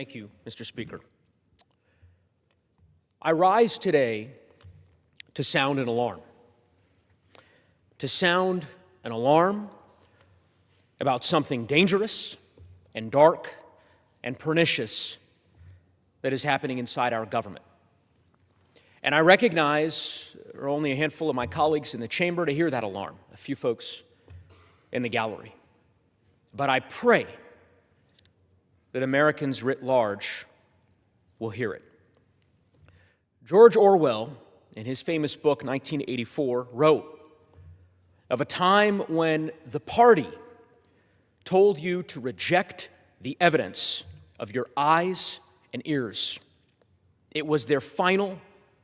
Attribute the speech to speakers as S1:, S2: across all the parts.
S1: Thank you, Mr. Speaker. I rise today to sound an alarm. To sound an alarm about something dangerous and dark and pernicious that is happening inside our government. And I recognize there are only a handful of my colleagues in the chamber to hear that alarm, a few folks in the gallery. But I pray that Americans writ large will hear it. George Orwell, in his famous book, 1984, wrote of a time when the party told you to reject the evidence of your eyes and ears. It was their final,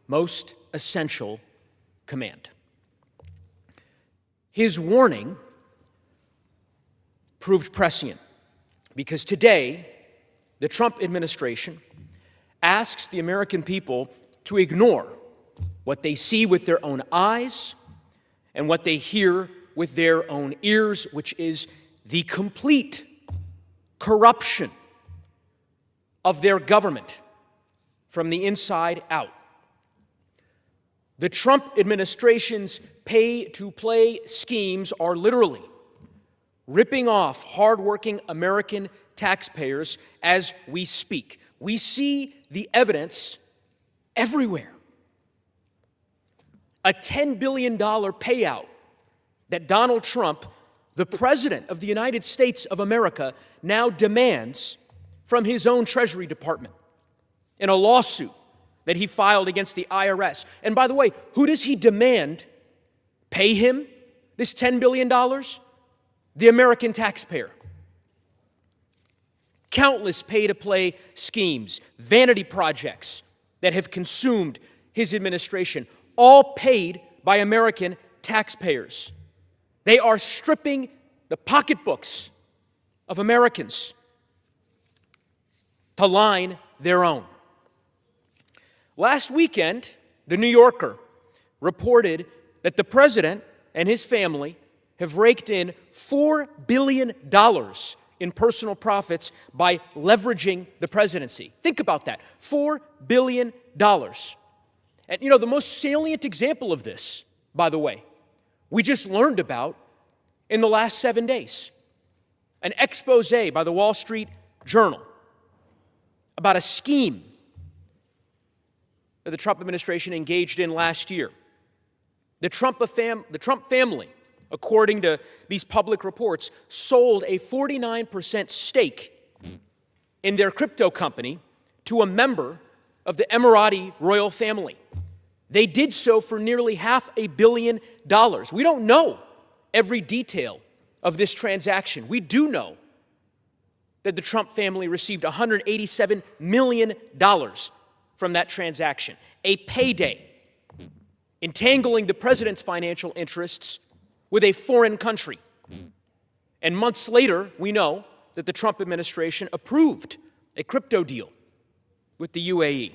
S1: most essential command. His warning proved prescient because today, the Trump administration asks the American people to ignore what they see with their own eyes and what they hear with their own ears, which is the complete corruption of their government from the inside out. The Trump administration's pay-to-play schemes are literally ripping off hardworking American taxpayers as we speak. We see the evidence everywhere. A $10 billion payout that Donald Trump, the President of the United States of America, now demands from his own Treasury Department in a lawsuit that he filed against the IRS. And by the way, who does he demand pay him this $10 billion? The American taxpayer. Countless pay-to-play schemes, vanity projects that have consumed his administration, all paid by American taxpayers. They are stripping the pocketbooks of Americans to line their own. Last weekend, The New Yorker reported that the president and his family have raked in $4 billion in personal profits by leveraging the presidency. Think about that, $4 billion. And you know, the most salient example of this, by the way, we just learned about in the last 7 days. An expose by the Wall Street Journal about a scheme that the Trump administration engaged in last year. The Trump family, according to these public reports, sold a 49% stake in their crypto company to a member of the Emirati royal family. They did so for nearly $500 million. We don't know every detail of this transaction. We do know that the Trump family received $187 million from that transaction, a payday, entangling the president's financial interests with a foreign country. And months later, we know that the Trump administration approved a crypto deal with the UAE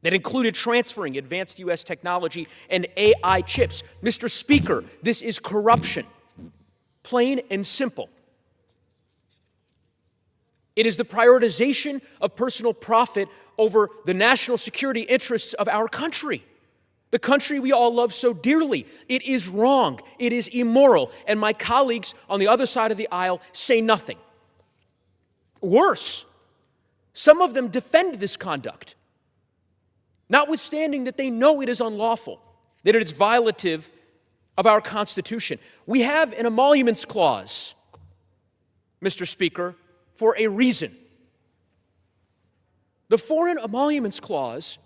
S1: that included transferring advanced U.S. technology and AI chips. Mr. Speaker, this is corruption, plain and simple. It is the prioritization of personal profit over the national security interests of our country. The country we all love so dearly. It is wrong. It is immoral. And my colleagues on the other side of the aisle say nothing. Worse, some of them defend this conduct, notwithstanding that they know it is unlawful, that it is violative of our Constitution. We have an emoluments clause, Mr. Speaker, for a reason. The Foreign Emoluments Clause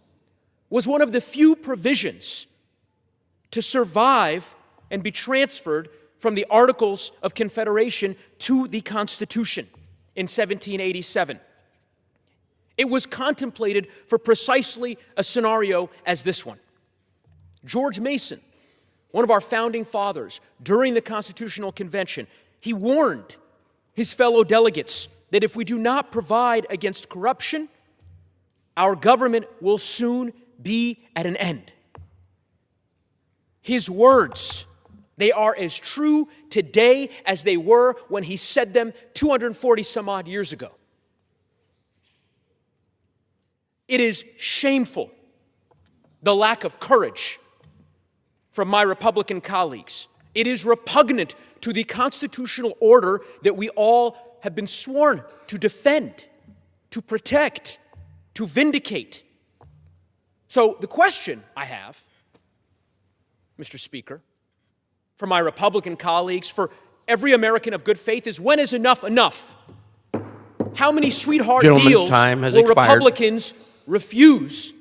S1: was one of the few provisions to survive and be transferred from the Articles of Confederation to the Constitution in 1787. It was contemplated for precisely a scenario as this one. George Mason, one of our founding fathers, during the Constitutional Convention, he warned his fellow delegates that if we do not provide against corruption, our government will soon be at an end. His words, they are as true today as they were when he said them 240 some odd years ago. It is shameful, the lack of courage from my Republican colleagues. It is repugnant to the constitutional order that we all have been sworn to defend, to protect, to vindicate. So the question I have, Mr. Speaker, for my Republican colleagues, for every American of good faith, is when is enough enough? How many sweetheart deals will Republicans refuse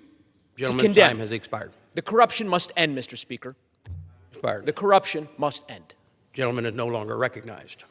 S1: to condemn?
S2: Gentleman's time has expired.
S1: The corruption must end, Mr. Speaker.
S2: Expired.
S1: The corruption must end.
S2: Gentleman is no longer recognized.